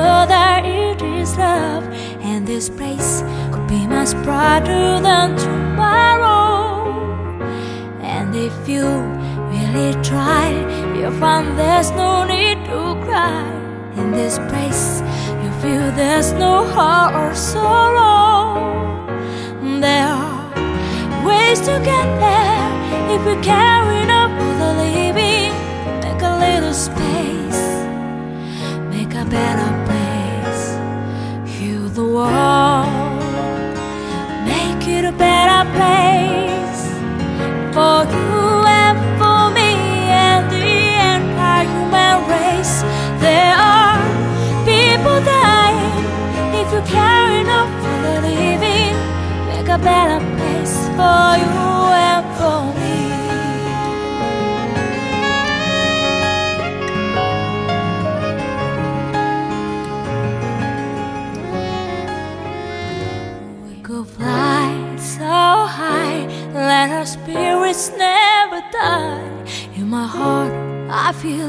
know that it is love, and this place could be much brighter than tomorrow. And if you really try, you'll find there's no need to cry. In this place, you feel there's no heart or sorrow. There are ways to get there if we care enough for the living. Make a little space, make a better place. Heal the world, make it a better place for you and for me and the entire human race. There are people dying. If you care enough for the living, make a better place for you and for me. We could fly so high, let our spirits never die. In my heart I feel